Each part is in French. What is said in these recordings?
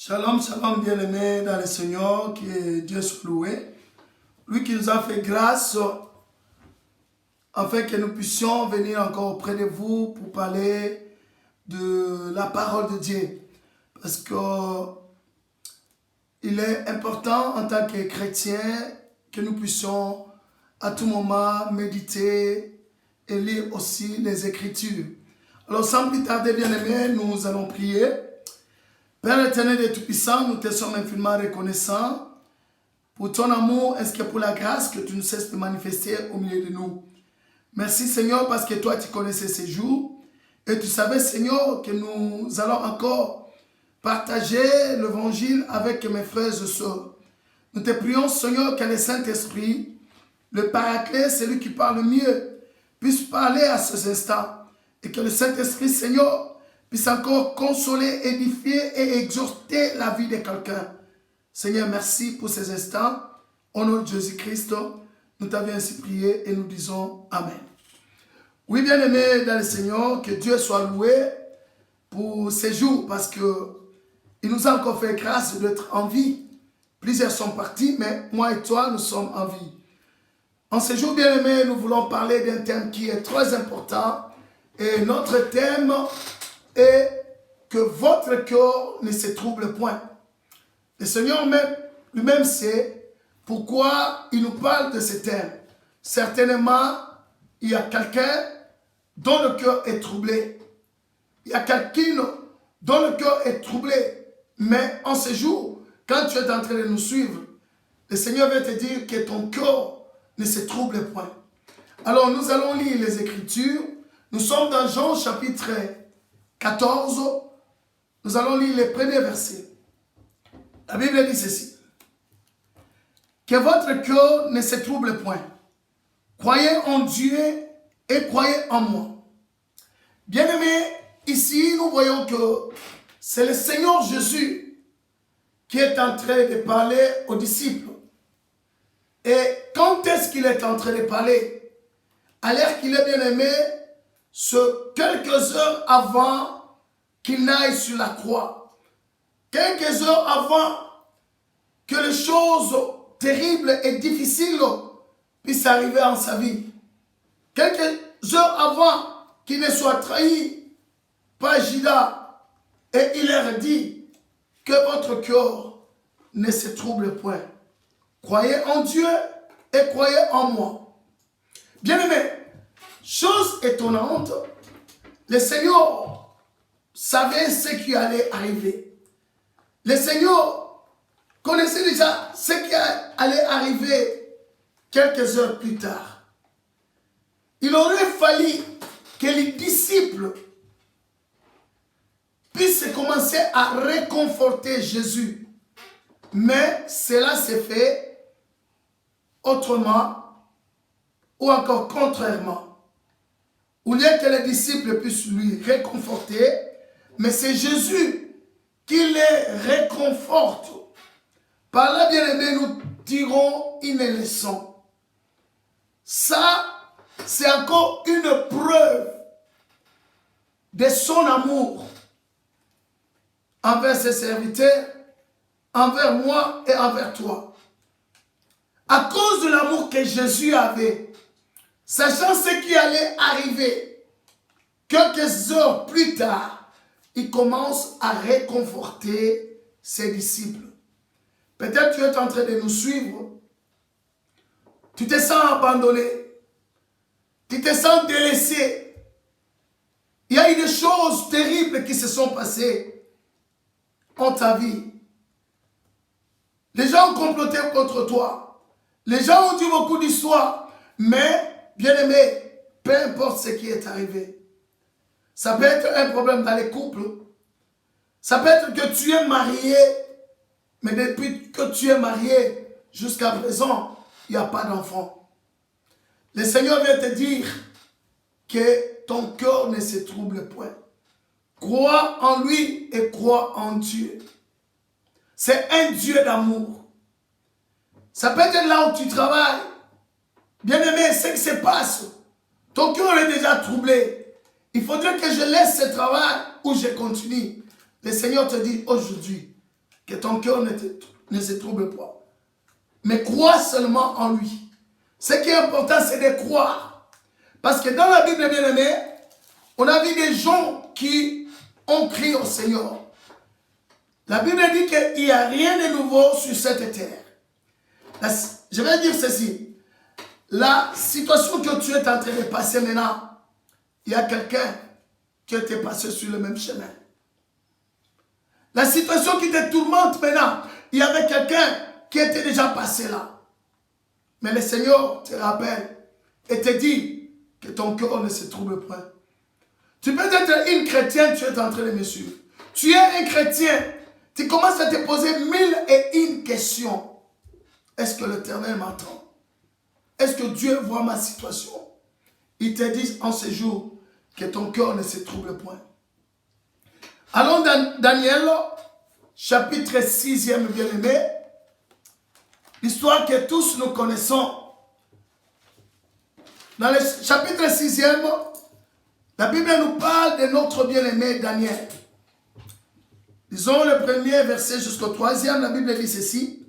Shalom, shalom, bien-aimés dans le Seigneur, que Dieu soit loué. Lui qui nous a fait grâce, afin que nous puissions venir encore auprès de vous pour parler de la parole de Dieu. Parce que il est important en tant que chrétiens que nous puissions à tout moment méditer et lire aussi les Écritures. Alors sans plus tarder, bien-aimés, nous allons prier. Père éternel et tout-puissant, nous te sommes infiniment reconnaissants pour ton amour ainsi que pour la grâce que tu ne cesses de manifester au milieu de nous. Merci Seigneur parce que toi tu connaissais ces jours et tu savais Seigneur que nous allons encore partager l'évangile avec mes frères et sœurs. Nous te prions Seigneur que le Saint-Esprit, le Paraclet, celui qui parle mieux, puisse parler à ces instants et que le Saint-Esprit Seigneur puisse encore consoler, édifier et exhorter la vie de quelqu'un. Seigneur, merci pour ces instants. Au nom de Jésus-Christ, nous t'avions ainsi prié et nous disons Amen. Oui, bien-aimés dans le Seigneur, que Dieu soit loué pour ces jours parce qu'il nous a encore fait grâce d'être en vie. Plusieurs sont partis, mais moi et toi, nous sommes en vie. En ces jours, bien-aimés, nous voulons parler d'un thème qui est très important. Et notre thème est que votre cœur ne se trouble point. Le Seigneur lui-même sait pourquoi il nous parle de ce thème. Certainement, il y a quelqu'un dont le cœur est troublé. Il y a quelqu'un dont le cœur est troublé. Mais en ce jour, quand tu es en train de nous suivre, le Seigneur va te dire que ton cœur ne se trouble point. Alors, nous allons lire les Écritures. Nous sommes dans Jean chapitre 14. Nous allons lire les premiers versets. La Bible dit ceci. Que votre cœur ne se trouble point. Croyez en Dieu et croyez en moi. Bien-aimés, ici nous voyons que c'est le Seigneur Jésus qui est en train de parler aux disciples. Et quand est-ce qu'il est en train de parler? À l'heure qu'il est bien-aimé, ce quelques heures avant qu'il n'aille sur la croix. Quelques heures avant que les choses terribles et difficiles puissent arriver en sa vie. Quelques heures avant qu'il ne soit trahi par Judas. Et il leur dit que votre cœur ne se trouble point. Croyez en Dieu et croyez en moi. Bien-aimés, chose étonnante, le Seigneur savait ce qui allait arriver. Le Seigneur connaissait déjà ce qui allait arriver quelques heures plus tard. Il aurait fallu que les disciples puissent commencer à réconforter Jésus. Mais cela s'est fait autrement ou encore contrairement. Au lieu que les disciples puissent lui réconforter, mais c'est Jésus qui les réconforte. Par là, bien-aimés, nous tirons une leçon. Ça, c'est encore une preuve de son amour envers ses serviteurs, envers moi et envers toi. À cause de l'amour que Jésus avait, sachant ce qui allait arriver, quelques heures plus tard, il commence à réconforter ses disciples. Peut-être tu es en train de nous suivre. Tu te sens abandonné. Tu te sens délaissé. Il y a eu des choses terribles qui se sont passées en ta vie. Les gens ont comploté contre toi. Les gens ont dit beaucoup d'histoires. Mais, bien-aimé, peu importe ce qui est arrivé. Ça peut être un problème dans les couples. Ça peut être que tu es marié. Mais depuis que tu es marié, jusqu'à présent, il n'y a pas d'enfant. Le Seigneur vient te dire que ton cœur ne se trouble point. Crois en lui et crois en Dieu. C'est un Dieu d'amour. Ça peut être là où tu travailles. Bien-aimé, ce qui se passe, ton cœur est déjà troublé. Il faudrait que je laisse ce travail ou je continue. Le Seigneur te dit aujourd'hui, que ton cœur ne se trouble pas. Mais crois seulement en lui. Ce qui est important, c'est de croire. Parce que dans la Bible, bien aimé, on a vu des gens qui ont crié au Seigneur. La Bible dit qu'il n'y a rien de nouveau sur cette terre. Je vais dire ceci. La situation que tu es en train de passer maintenant, il y a quelqu'un qui était passé sur le même chemin. La situation qui te tourmente maintenant, il y avait quelqu'un qui était déjà passé là. Mais le Seigneur te rappelle et te dit que ton cœur ne se trouble point. Tu peux être une chrétienne, tu es en train de me suivre. Tu es un chrétien, tu commences à te poser 1001 questions. Est-ce que l'Éternel m'entend? Est-ce que Dieu voit ma situation? Il te dit en ce jour que ton cœur ne se trouble point. Allons dans Daniel, chapitre 6e, bien-aimé. L'histoire que tous nous connaissons. Dans le chapitre 6e, la Bible nous parle de notre bien-aimé Daniel. Disons le premier verset jusqu'au 3e, la Bible dit ceci.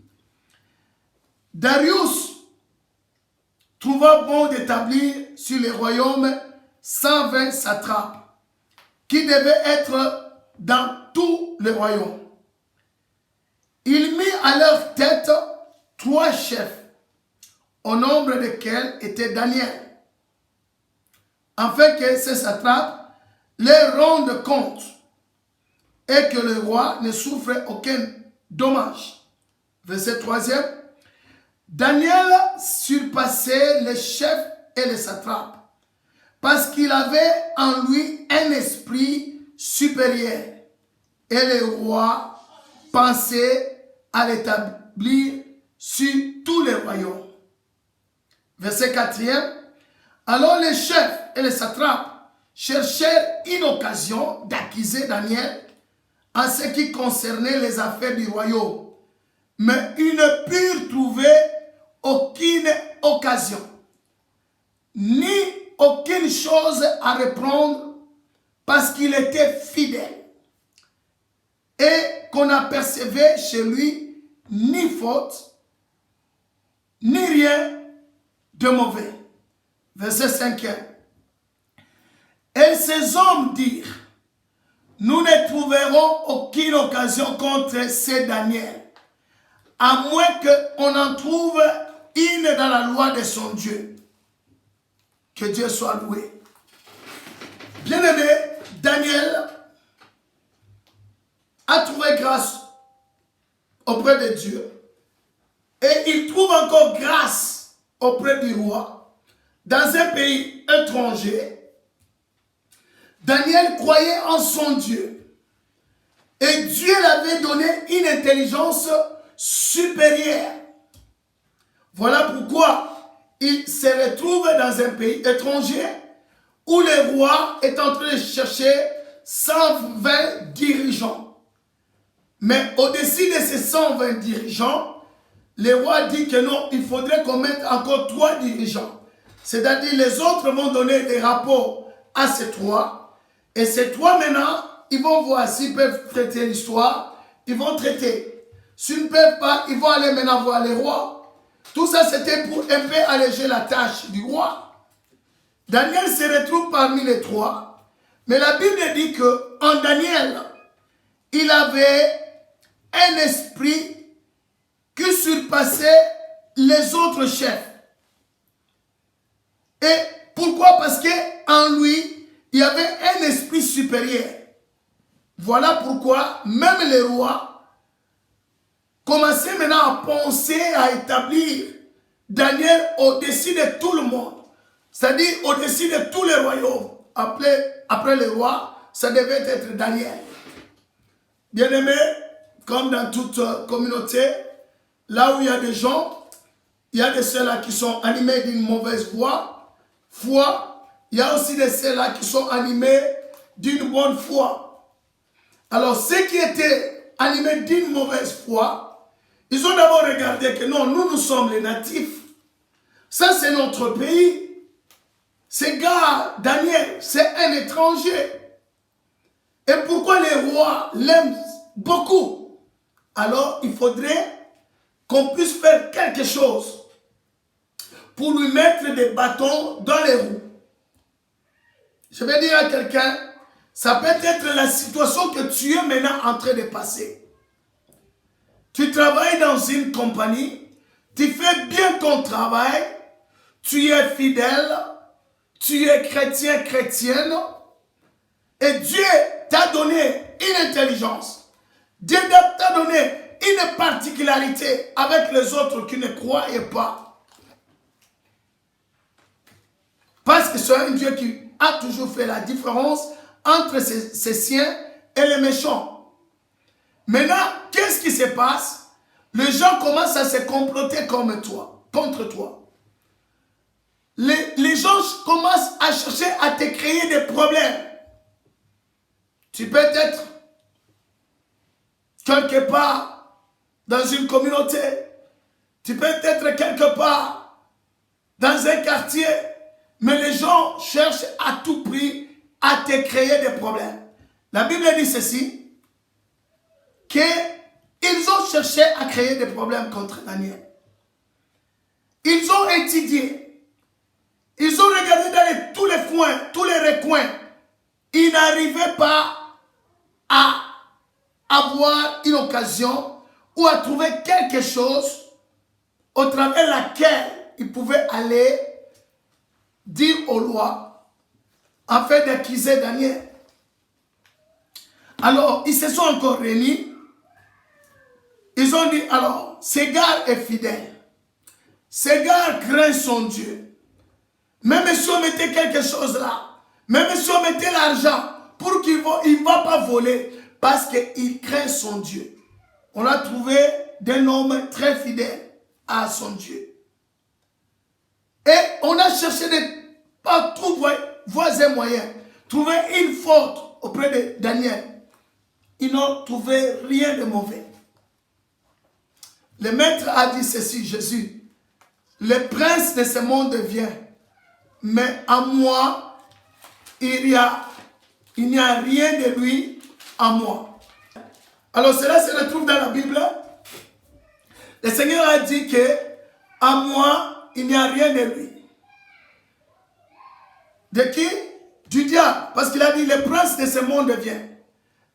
Darius trouva bon d'établir sur les royaumes 120 satrapes qui devaient être dans tous les royaumes. Il mit à leur tête 3 chefs, au nombre desquels était Daniel, afin que ces satrapes leur rendent compte et que le roi ne souffre aucun dommage. Verset 3e. Daniel surpassait les chefs et les satrapes parce qu'il avait en lui un esprit supérieur et le roi pensait à l'établir sur tous les royaumes. Verset 4e. Alors les chefs et les satrapes cherchèrent une occasion d'accuser Daniel en ce qui concernait les affaires du royaume, mais ils ne purent trouver aucune occasion, ni aucune chose à reprendre, parce qu'il était fidèle et qu'on n'apercevait chez lui ni faute, ni rien de mauvais. Verset 5. Et ces hommes dirent, nous ne trouverons aucune occasion contre ce Daniel, à moins qu'on en trouve une dans la loi de son Dieu. Que Dieu soit loué. Bien-aimé, Daniel a trouvé grâce auprès de Dieu. Et il trouve encore grâce auprès du roi. Dans un pays étranger, Daniel croyait en son Dieu. Et Dieu l'avait donné une intelligence supérieure. Voilà pourquoi il se retrouve dans un pays étranger où le roi est en train de chercher 120 dirigeants. Mais au-dessus de ces 120 dirigeants, le roi dit que non, il faudrait qu'on mette encore 3 dirigeants. C'est-à-dire les autres vont donner des rapports à ces 3. Et ces 3 maintenant, ils vont voir s'ils peuvent traiter l'histoire. Ils vont traiter. S'ils ne peuvent pas, ils vont aller maintenant voir les rois. Tout ça, c'était pour un peu alléger la tâche du roi. Daniel se retrouve parmi les 3. Mais la Bible dit qu'en Daniel, il avait un esprit qui surpassait les autres chefs. Et pourquoi? Parce qu'en lui, il y avait un esprit supérieur. Voilà pourquoi même les rois commençaient maintenant à penser à établir Daniel au-dessus de tout le monde. C'est-à-dire au-dessus de tous les royaumes. Après les rois, ça devait être Daniel. Bien-aimé, comme dans toute communauté, là où il y a des gens, il y a de ceux-là qui sont animés d'une mauvaise foi. Il y a aussi de ceux-là qui sont animés d'une bonne foi. Alors, ceux qui étaient animés d'une mauvaise foi, ils ont d'abord regardé que non, nous sommes les natifs. Ça, c'est notre pays. Ce gars, Daniel, c'est un étranger. Et pourquoi les rois l'aiment beaucoup? alors il faudrait qu'on puisse faire quelque chose pour lui mettre des bâtons dans les roues. Je vais dire à quelqu'un, ça peut être la situation que tu es maintenant en train de passer. Tu travailles dans une compagnie, tu fais bien ton travail, tu es fidèle, tu es chrétien, chrétienne, et Dieu t'a donné une intelligence. Dieu t'a donné une particularité avec les autres qui ne croyaient pas. Parce que c'est un Dieu qui a toujours fait la différence entre ses siens et les méchants. Maintenant, qu'est-ce qui se passe? Les gens commencent à se comploter comme toi, contre toi. Les gens commencent à chercher à te créer des problèmes. Tu peux être quelque part dans une communauté. Tu peux être quelque part dans un quartier. Mais les gens cherchent à tout prix à te créer des problèmes. La Bible dit ceci, qu'ils ont cherché à créer des problèmes contre Daniel. Ils ont étudié. Ils ont regardé dans tous les coins, tous les recoins. Ils n'arrivaient pas à avoir une occasion ou à trouver quelque chose au travers de laquelle ils pouvaient aller dire au roi afin d'accuser Daniel. Alors, ils se sont encore réunis. Ils ont dit, alors, Ségar est fidèle. Ségar craint son Dieu. Même si on mettait quelque chose là, même si on mettait l'argent pour qu'il ne va pas voler, parce qu'il craint son Dieu. On a trouvé d'un homme très fidèle à son Dieu. Et on a cherché par tous voies et moyens, trouver une faute auprès de Daniel. Ils n'ont trouvé rien de mauvais. Le maître a dit ceci, Jésus, le prince de ce monde vient, mais à moi, il n'y a rien de lui à moi. Alors cela se retrouve dans la Bible. Le Seigneur a dit que à moi, il n'y a rien de lui. De qui? Du diable. Parce qu'il a dit, le prince de ce monde vient.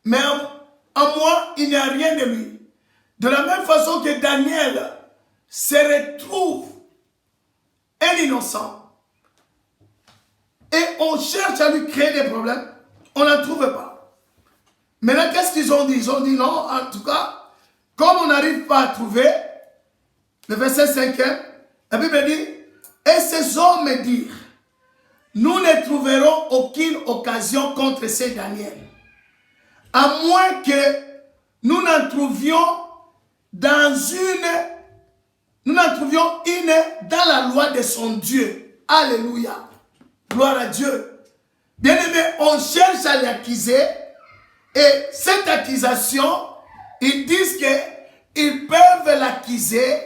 Mais à moi, il n'y a rien de lui. De la même façon que Daniel se retrouve un innocent. Et on cherche à lui créer des problèmes. On n'en trouve pas. Maintenant, qu'est-ce qu'ils ont dit? Ils ont dit non, en tout cas, comme on n'arrive pas à trouver, le verset 5, la Bible dit, et ces hommes dirent, nous ne trouverons aucune occasion contre ces Daniel, à moins que nous n'en trouvions une dans la loi de son Dieu. Alléluia. Gloire à Dieu. Bien aimé, on cherche à l'accuser. Et cette accusation, ils disent qu'ils peuvent l'accuser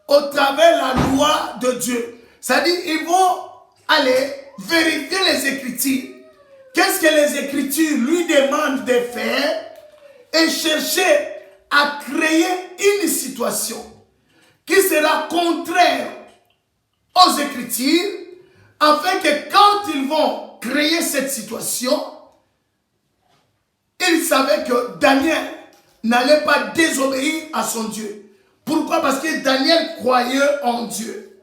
au travers de la loi de Dieu. C'est-à-dire, ils vont aller vérifier les Écritures. Qu'est-ce que les Écritures lui demandent de faire? Et chercher à créer une situation qui sera contraire aux Écritures, afin que quand ils vont créer cette situation, ils savaient que Daniel n'allait pas désobéir à son Dieu. Pourquoi? Parce que Daniel croyait en Dieu.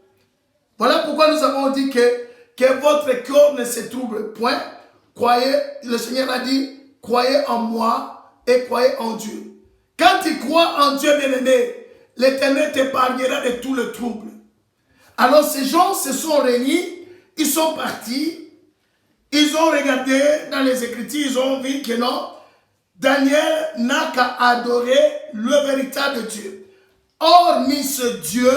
Voilà pourquoi nous avons dit que votre cœur ne se trouble point. Croyez, le Seigneur a dit, croyez en moi et croyez en Dieu. Quand tu crois en Dieu, bien-aimé, l'Éternel t'épargnera de tout le trouble. Alors ces gens se sont réunis, ils sont partis, ils ont regardé dans les Écritures, ils ont vu que non, Daniel n'a qu'à adorer le véritable Dieu. Hormis ce Dieu,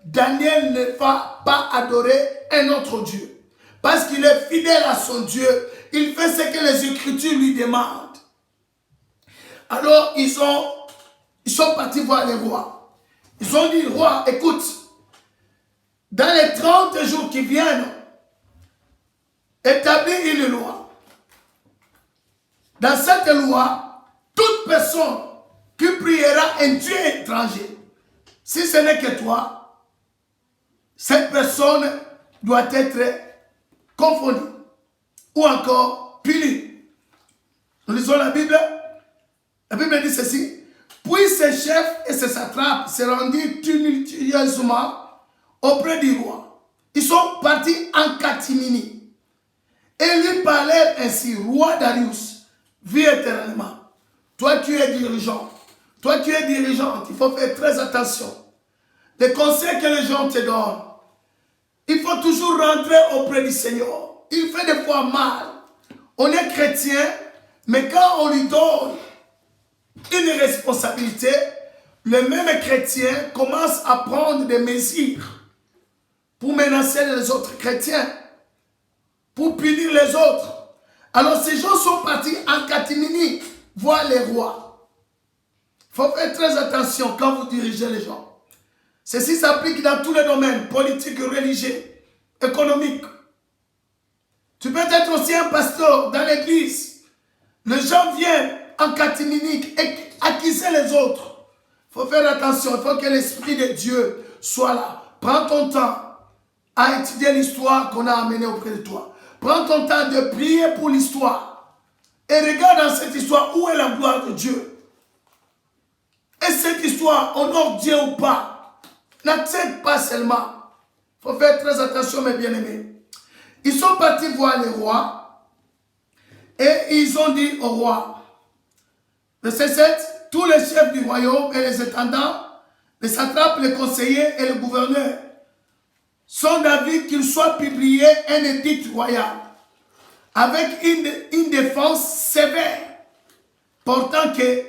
Daniel ne va pas adorer un autre Dieu. Parce qu'il est fidèle à son Dieu. Il fait ce que les Écritures lui demandent. Alors, ils sont partis voir le roi. Ils ont dit, roi, écoute, dans les 30 jours qui viennent, établis une loi. Dans cette loi, toute personne qui priera un Dieu étranger, si ce n'est que toi, cette personne doit être confondue ou encore punie. Nous lisons la Bible dit ceci. Puis ses chefs et ses satrapes se rendirent tumultueusement auprès du roi. Ils sont partis en catimini et lui parlèrent ainsi: Roi Darius, vis éternellement. Toi tu es dirigeant, toi tu es dirigeante, il faut faire très attention. Les conseils que les gens te donnent, il faut toujours rentrer auprès du Seigneur. Il fait des fois mal. On est chrétien, mais quand on lui donne une responsabilité, le même chrétien commence à prendre des mesures pour menacer les autres chrétiens, pour punir les autres. Alors ces gens sont partis en catimini voir les rois. Il faut faire très attention quand vous dirigez les gens. Ceci s'applique dans tous les domaines, politiques, religieux, économiques. Tu peux être aussi un pasteur dans l'église. Les gens viennent en catimini et accuser les autres. Il faut faire attention, il faut que l'Esprit de Dieu soit là. Prends ton temps à étudier l'histoire qu'on a amenée auprès de toi. Prends ton temps de prier pour l'histoire. Et regarde dans cette histoire où est la gloire de Dieu. Et cette histoire honore Dieu ou pas. N'accepte pas seulement. Il faut faire très attention, mes bien-aimés. Ils sont partis voir les rois et ils ont dit au roi, verset 7, tous les chefs du royaume et les intendants, les satrapes, les conseillers et le gouverneur sont d'avis qu'il soit publié un édit royal avec une défense sévère portant que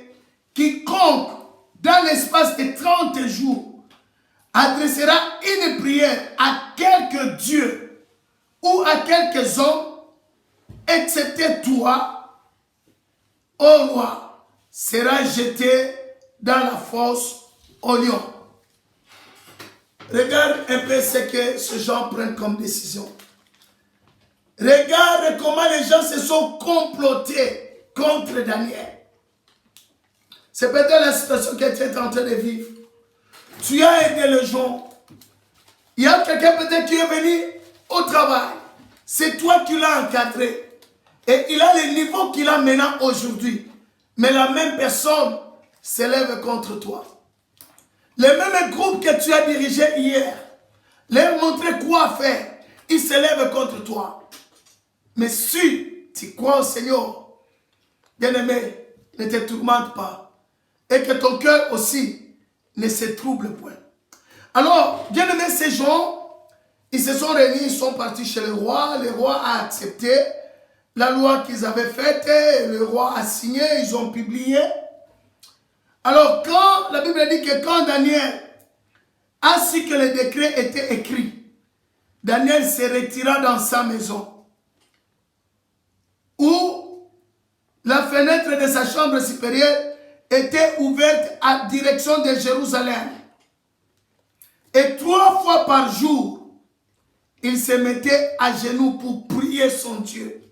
quiconque dans l'espace de 30 jours adressera une prière à quelque dieu ou à quelques hommes, excepté toi, ô roi, sera jeté dans la fosse au lion. Regarde un peu ce que ces gens prennent comme décision. Regarde comment les gens se sont complotés contre Daniel. C'est peut-être la situation que tu es en train de vivre. Tu as aidé les gens. Il y a quelqu'un peut-être qui est venu au travail. C'est toi qui l'as encadré. Et il a le niveau qu'il a maintenant aujourd'hui. Mais la même personne s'élève contre toi. Le même groupe que tu as dirigé hier, leur montrer quoi faire, ils s'élèvent contre toi. Mais si tu crois au Seigneur, bien-aimé, ne te tourmente pas. Et que ton cœur aussi ne se trouble point. Alors, bien-aimé, ces gens, ils se sont réunis, ils sont partis chez le roi. Le roi a accepté la loi qu'ils avaient faite. Le roi a signé, ils ont publié. Alors, quand la Bible dit que quand Daniel a su que le décret était écrit, Daniel se retira dans sa maison, où la fenêtre de sa chambre supérieure était ouverte à direction de Jérusalem. Et 3 fois par jour, il se mettait à genoux pour prier son Dieu.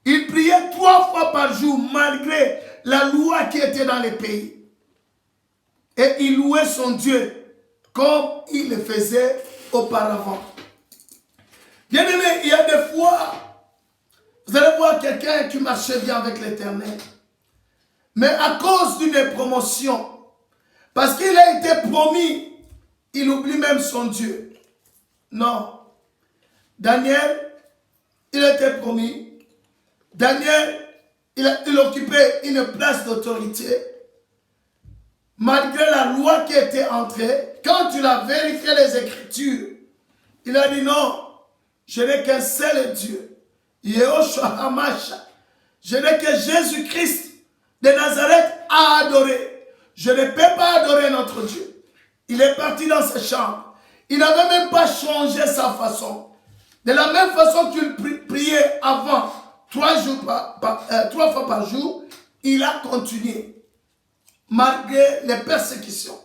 Il priait 3 fois par jour malgré la loi qui était dans le pays. Et il louait son Dieu comme il le faisait auparavant. Bien aimé, il y a des fois, vous allez voir quelqu'un qui marchait bien avec l'Éternel. Mais à cause d'une promotion, parce qu'il a été promis, il oublie même son Dieu. Non. Daniel, il a été promis. Daniel, il occupait une place d'autorité. Malgré la loi qui était entrée, quand il a vérifié les Écritures, il a dit non, je n'ai qu'un seul Dieu. Yehoshua Hamasha. Je n'ai que Jésus-Christ de Nazareth à adorer. Je ne peux pas adorer notre Dieu. Il est parti dans sa chambre. Il n'avait même pas changé sa façon. De la même façon qu'il priait avant, 3 fois par jour, il a continué. Malgré les persécutions,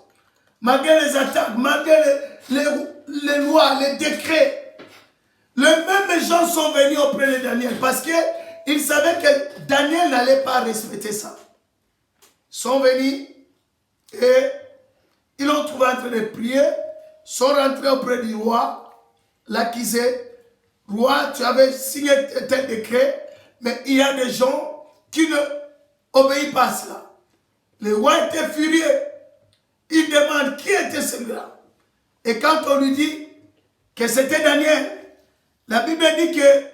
malgré les attaques, malgré les lois, les décrets. Les mêmes gens sont venus auprès de Daniel parce qu'ils savaient que Daniel n'allait pas respecter ça. sont venus et ils l'ont trouvé en train de prier, sont rentrés auprès du roi, l'accusaient. Roi, tu avais signé tel décret, mais il y a des gens qui ne obéissent pas à cela. Le roi était furieux. Il demande qui était celui-là. Et quand on lui dit que c'était Daniel, la Bible dit que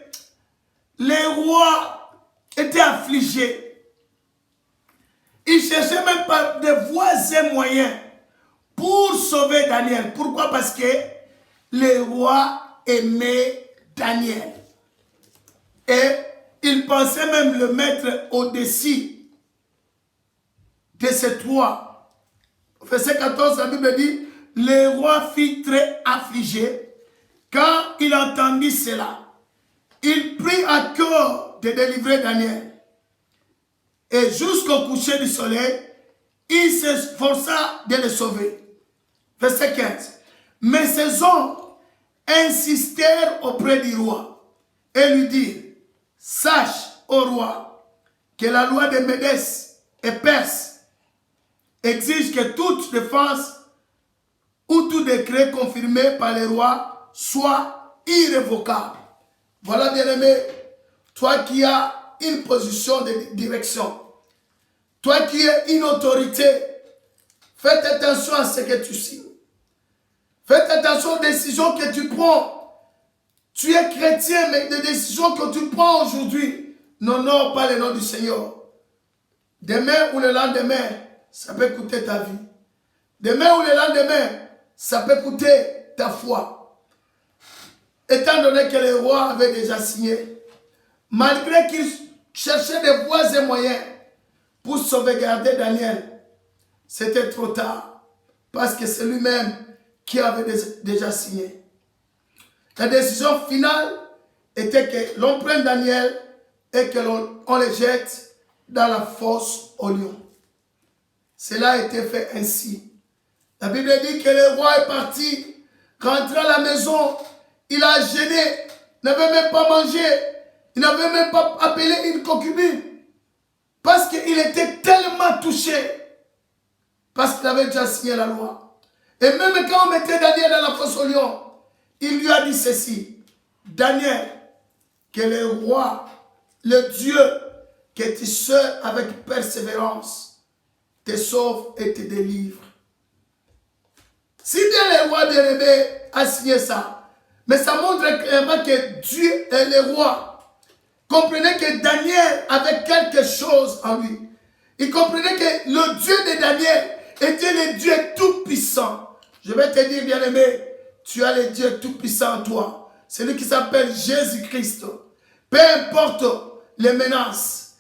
les rois étaient affligés. Ils cherchaient même pas de voies et moyens pour sauver Daniel. Pourquoi? Parce que les rois aimaient Daniel. Et ils pensaient même le mettre au-dessus de ces trois. Verset 14, la Bible dit, le roi fut très affligé quand il entendit cela. Il prit à cœur de délivrer Daniel. Et jusqu'au coucher du soleil, il s'efforça de le sauver. Verset 15. Mais ces hommes insistèrent auprès du roi et lui dirent, sache, ô roi, que la loi de Médès et Perse exige que toute défense ou tout décret confirmé par les rois soit irrévocable. Voilà, bien-aimé, toi qui as une position de direction, toi qui es une autorité, faites attention à ce que tu signes. Faites attention aux décisions que tu prends. Tu es chrétien, mais les décisions que tu prends aujourd'hui n'honorent pas le nom du Seigneur. Demain ou le lendemain, ça peut coûter ta vie. Demain ou le lendemain, ça peut coûter ta foi. Étant donné que le roi avait déjà signé, malgré qu'il cherchait des voies et moyens pour sauvegarder Daniel, c'était trop tard, parce que c'est lui-même qui avait déjà signé. La décision finale était que l'on prenne Daniel et que l'on le jette dans la fosse au lion. Cela a été fait ainsi. La Bible dit que le roi est parti, rentré à la maison, il a gêné, n'avait même pas mangé, il n'avait même pas appelé une concubine, parce qu'il était tellement touché, parce qu'il avait déjà signé la loi. Et même quand on mettait Daniel dans la fosse au lion, il lui a dit ceci, Daniel, que le roi, le Dieu que tu sers avec persévérance, te sauve et te délivre. Si bien le roi bien-aimé a signé ça, mais ça montre clairement que Dieu et le roi comprenaient que Daniel avait quelque chose en lui. Il comprenait que le Dieu de Daniel était le Dieu tout-puissant. Je vais te dire, bien-aimé, tu as le Dieu tout-puissant en toi. Celui qui s'appelle Jésus-Christ. Peu importe les menaces,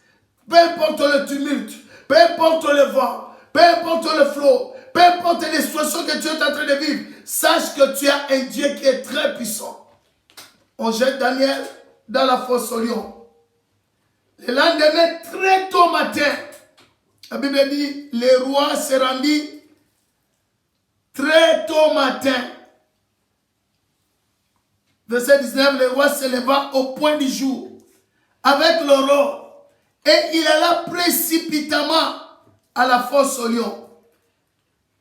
peu importe le tumulte, peu importe le vent, peu importe le flot, peu importe les situations que tu es en train de vivre, sache que tu as un Dieu qui est très puissant. On jette Daniel dans la fosse au lion. Le lendemain, très tôt matin, la Bible dit, le roi se rendit très tôt matin. Verset 19, le roi se leva au point du jour avec l'aurore et il alla précipitamment à la fosse au lion.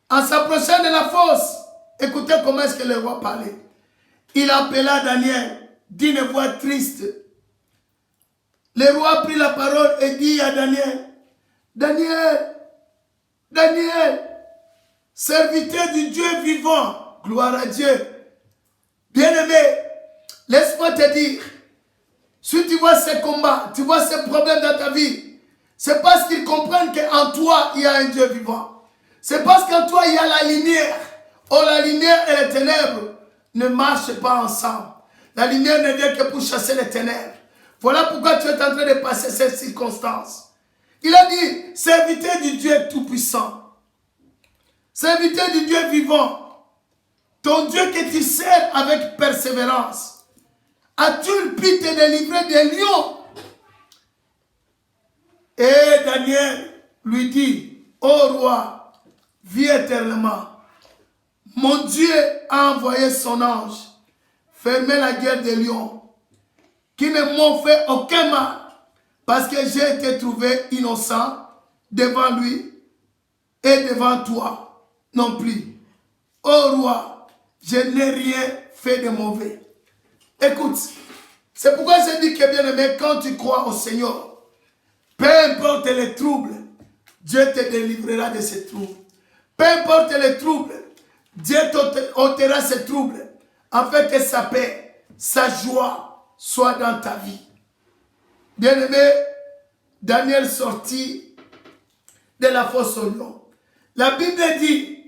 En s'approchant de la fosse, écoutez comment est-ce que le roi parlait. Il appela Daniel d'une voix triste. Le roi prit la parole et dit à Daniel, Daniel, Daniel, serviteur du Dieu vivant, gloire à Dieu. Bien-aimé, laisse-moi te dire, si tu vois ces combats, tu vois ces problèmes dans ta vie, c'est parce qu'ils comprennent qu'en toi, il y a un Dieu vivant. C'est parce qu'en toi, il y a la lumière. Oh, la lumière et les ténèbres ne marchent pas ensemble. La lumière ne vient que pour chasser les ténèbres. Voilà pourquoi tu es en train de passer ces circonstances. Il a dit, serviteur du Dieu tout-puissant, serviteur du Dieu vivant, ton Dieu que tu sers avec persévérance, as-tu pu te délivrer des lions? Et Daniel lui dit, ô roi, vis éternellement. Mon Dieu a envoyé son ange, fermer la guerre des lions, qui ne m'ont fait aucun mal, parce que j'ai été trouvé innocent devant lui et devant toi non plus. Ô roi, je n'ai rien fait de mauvais. Écoute, c'est pourquoi je dis que bien aimé, quand tu crois au Seigneur, peu importe les troubles, Dieu te délivrera de ces troubles. Peu importe les troubles, Dieu ôtera ces troubles, afin que sa paix, sa joie soit dans ta vie. Bien-aimé, Daniel sortit de la fosse au lion. La Bible dit,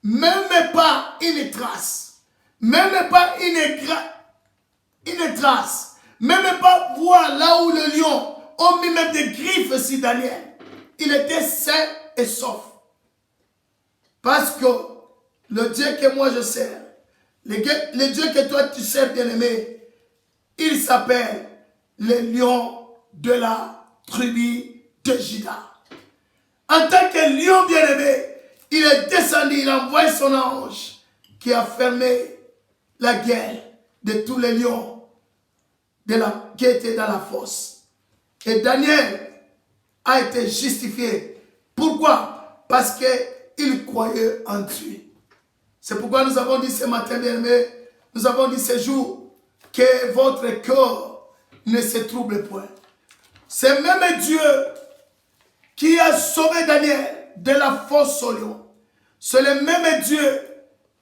même pas une trace, même pas une trace, même pas voir là où le lion a mis même des griffes sur Daniel. Il était sain et sauf. Parce que le Dieu que moi je sers, le Dieu que toi tu sers, bien-aimé, il s'appelle le lion de la tribu de Juda. En tant que lion bien-aimé, il est descendu, il a envoyé son ange qui a fermé la gueule de tous les lions qui étaient dans la fosse. Et Daniel a été justifié. Pourquoi? Parce qu'il croyait en Dieu. C'est pourquoi nous avons dit ce matin, bien-aimé, nous avons dit ce jour, que votre cœur ne se trouble point. C'est même Dieu qui a sauvé Daniel de la fosse au lion. C'est le même Dieu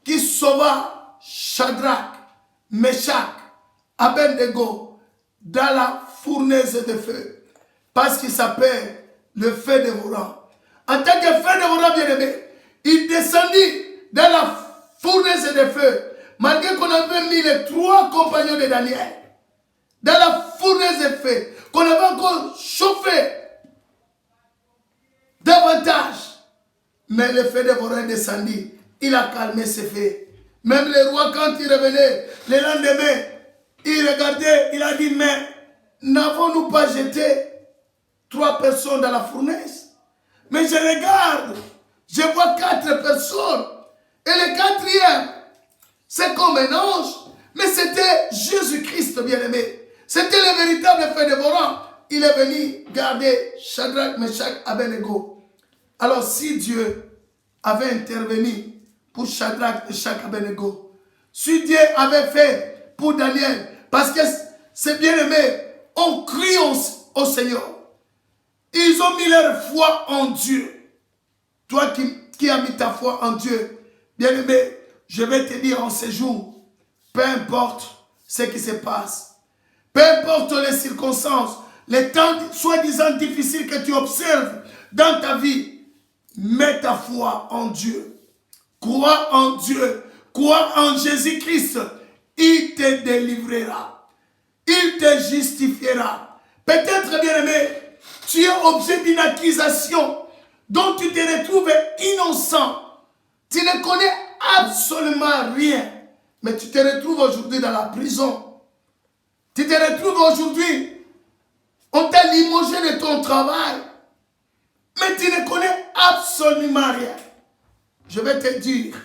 qui sauva Shadrach, Meshach, Abednego dans la fournaise de feu. Parce qu'il s'appelle le feu dévorant. En tant que feu dévorant, bien-aimé, il descendit dans la fournaise de feu. Malgré qu'on avait mis les 3 compagnons de Daniel dans la fournaise de feu, qu'on avait encore chauffé davantage. Mais le feu dévorant descendit. Il a calmé ses feux. Même le roi, quand il revenait le lendemain, il regardait, il a dit, mais n'avons-nous pas jeté 3 personnes dans la fournaise? Mais je regarde, je vois 4 personnes. Et le 4e, c'est comme un ange. Mais c'était Jésus-Christ, bien-aimé. C'était le véritable feu dévorant. Il est venu garder Shadrach, Meshach, Abednego. Alors si Dieu avait intervenu pour Shadrach, Meshach, Abednego, si Dieu avait fait pour Daniel, parce que c'est bien-aimé, on crie au Seigneur. Ils ont mis leur foi en Dieu. Toi qui as mis ta foi en Dieu, bien-aimé, je vais te dire en ce jour, peu importe ce qui se passe, peu importe les circonstances, les temps soi-disant difficiles que tu observes dans ta vie, mets ta foi en Dieu. Crois en Dieu. Crois en Jésus-Christ. Il te délivrera. Il te justifiera. Peut-être, bien-aimé, tu es objet d'une accusation dont tu te retrouves innocent. Tu ne connais absolument rien. Mais tu te retrouves aujourd'hui dans la prison. Tu te retrouves aujourd'hui, on t'a limogé de ton travail. Mais tu ne connais absolument rien. Je vais te dire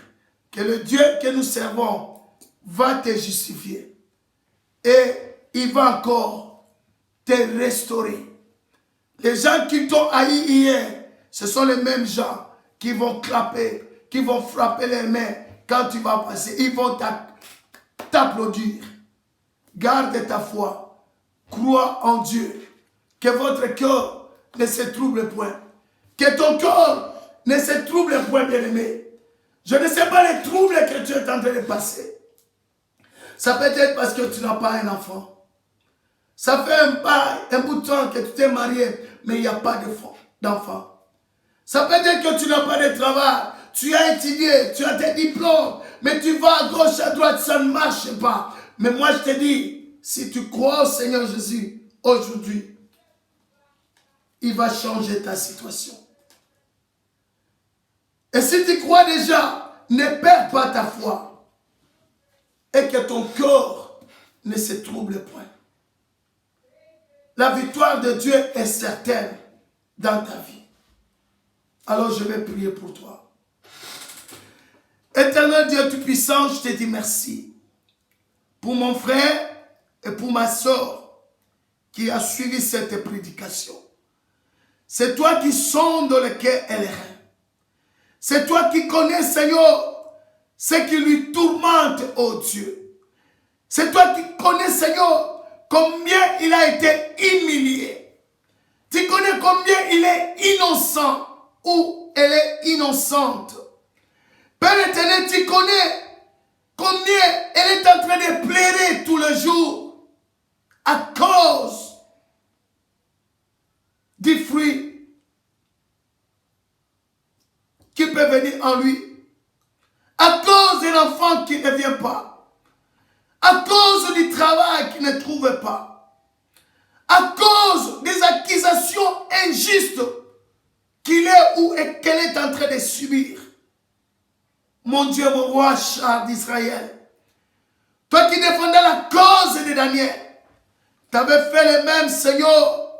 que le Dieu que nous servons va te justifier. Et il va encore te restaurer. Les gens qui t'ont haï hier, ce sont les mêmes gens qui vont clapper, qui vont frapper les mains quand tu vas passer. Ils vont t'applaudir. Garde ta foi. Crois en Dieu. Que votre cœur ne se trouble point. Que ton cœur ne se trouble point, bien-aimé. Je ne sais pas les troubles que tu es en train de passer. Ça peut être parce que tu n'as pas un enfant. Ça fait un bout de temps que tu t'es marié, mais il n'y a pas d'enfant. Ça peut être que tu n'as pas de travail. Tu as étudié, tu as tes diplômes, mais tu vas à gauche, à droite, ça ne marche pas. Mais moi, je te dis, si tu crois au Seigneur Jésus, aujourd'hui, il va changer ta situation. Et si tu crois déjà, ne perds pas ta foi. Et que ton cœur ne se trouble point. La victoire de Dieu est certaine dans ta vie. Alors je vais prier pour toi. Éternel Dieu Tout-Puissant, je te dis merci pour mon frère et pour ma soeur qui a suivi cette prédication. C'est toi qui sondes le cœur et les reins. C'est toi qui connais, Seigneur, ce qui lui tourmente, oh Dieu. C'est toi qui connais, Seigneur, combien il a été humilié. Tu connais combien il est innocent ou elle est innocente. Père éternel, tu connais combien elle est en train de pleurer tout le jour à cause du fruit qui peut venir en lui. À cause de l'enfant qui ne vient pas. À cause du travail qu'il ne trouve pas. À cause des accusations injustes qu'il est ou qu'elle est en train de subir. Mon Dieu, mon roi, char d'Israël. Toi qui défendais la cause de Daniel, tu avais fait le même, Seigneur,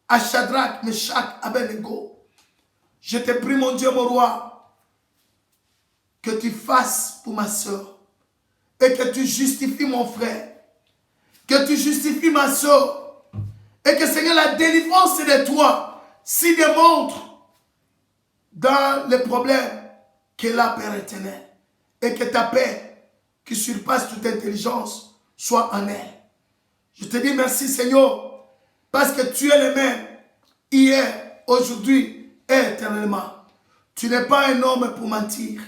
à Shadrach, Meshach, Abednego. Je te prie, mon Dieu, mon roi, que tu fasses pour ma soeur et que tu justifies mon frère, que tu justifies ma soeur et que, Seigneur, la délivrance de toi s'y démontre dans les problèmes qu'elle a, Père éternel, et que ta paix qui surpasse toute intelligence soit en elle. Je te dis merci, Seigneur, parce que tu es le même hier, aujourd'hui et éternellement. Tu n'es pas un homme pour mentir.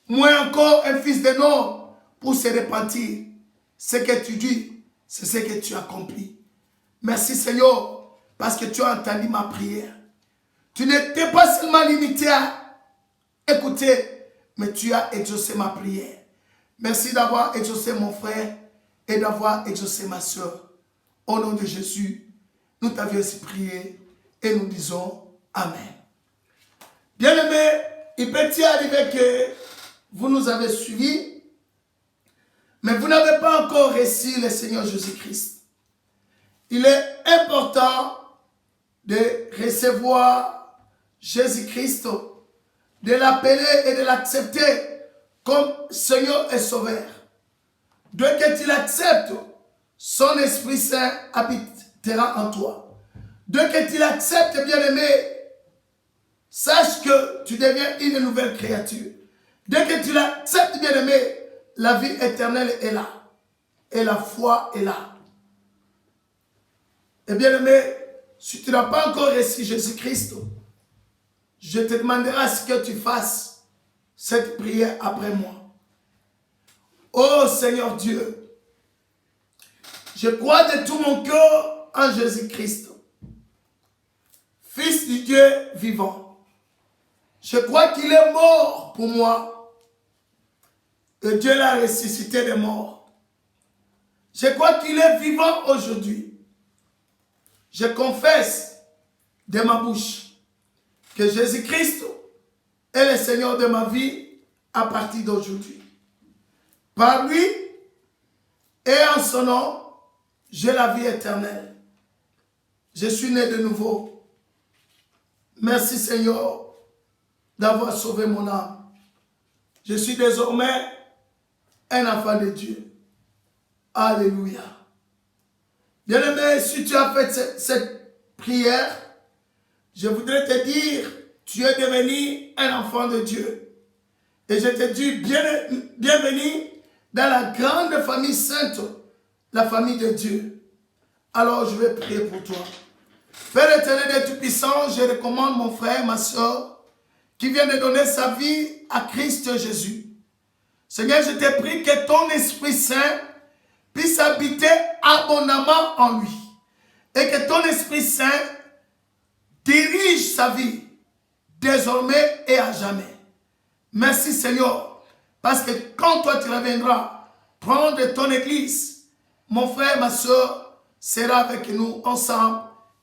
Moins encore un fils d'un homme pour se repentir. Ce que tu dis, c'est ce que tu accomplis. Merci, Seigneur, parce que tu as entendu ma prière. Tu n'étais pas seulement limité à écouter, mais tu as exaucé ma prière. Merci d'avoir exaucé mon frère et d'avoir exaucé ma soeur. Au nom de Jésus, nous t'avions ainsi prié et nous disons Amen. Bien-aimés, il peut y arriver que vous nous avez suivis, mais vous n'avez pas encore reçu le Seigneur Jésus-Christ. Il est important de recevoir Jésus-Christ, de l'appeler et de l'accepter comme Seigneur et Sauveur. Dès que tu l'acceptes, son Esprit Saint habitera en toi. Dès que tu l'acceptes, bien-aimé, sache que tu deviens une nouvelle créature. Dès que tu l'acceptes, bien-aimé, la vie éternelle est là. Et la foi est là. Et bien-aimé, si tu n'as pas encore reçu Jésus-Christ, je te demanderai à ce que tu fasses cette prière après moi. Oh Seigneur Dieu, je crois de tout mon cœur en Jésus-Christ, Fils du Dieu vivant. Je crois qu'il est mort pour moi. Et Dieu l'a ressuscité des morts. Je crois qu'il est vivant aujourd'hui. Je confesse de ma bouche que Jésus-Christ est le Seigneur de ma vie à partir d'aujourd'hui. Par lui et en son nom, j'ai la vie éternelle. Je suis né de nouveau. Merci Seigneur d'avoir sauvé mon âme. Je suis désormais un enfant de Dieu. Alléluia. Bien-aimé, si tu as fait cette prière, je voudrais te dire, tu es devenu un enfant de Dieu. Et je te dis, bienvenue dans la grande famille sainte, la famille de Dieu. Alors je vais prier pour toi. Père éternel et tout-puissant, je recommande mon frère, ma soeur, qui vient de donner sa vie à Christ Jésus. Seigneur, je te prie que ton Esprit Saint puisse habiter abondamment en lui. Et que ton Esprit Saint dirige sa vie désormais et à jamais. Merci Seigneur, parce que quand toi tu reviendras prendre ton église, mon frère, ma soeur sera avec nous ensemble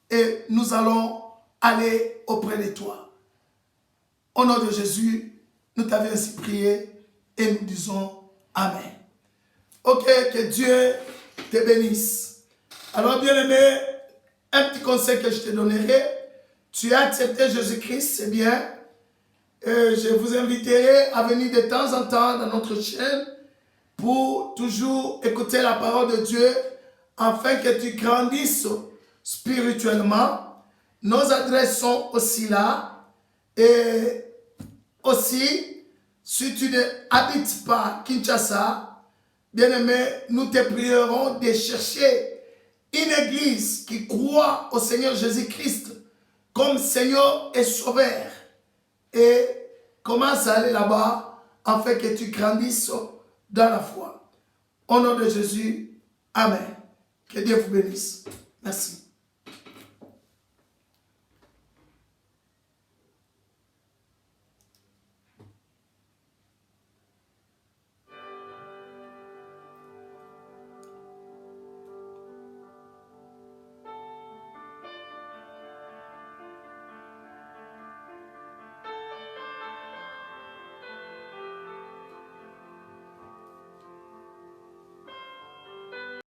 et nous allons aller auprès de toi. Au nom de Jésus, nous t'avions ainsi prié et nous disons Amen. Ok, que Dieu te bénisse. Alors bien aimé, un petit conseil que je te donnerai. Tu as accepté Jésus-Christ, c'est bien. Je vous inviterai à venir de temps en temps dans notre chaîne pour toujours écouter la parole de Dieu afin que tu grandisses spirituellement. Nos adresses sont aussi là et aussi, si tu n'habites pas Kinshasa, bien-aimé, nous te prierons de chercher une église qui croit au Seigneur Jésus-Christ comme Seigneur et Sauveur. Et commence à aller là-bas afin que tu grandisses dans la foi. Au nom de Jésus, Amen. Que Dieu vous bénisse. Merci.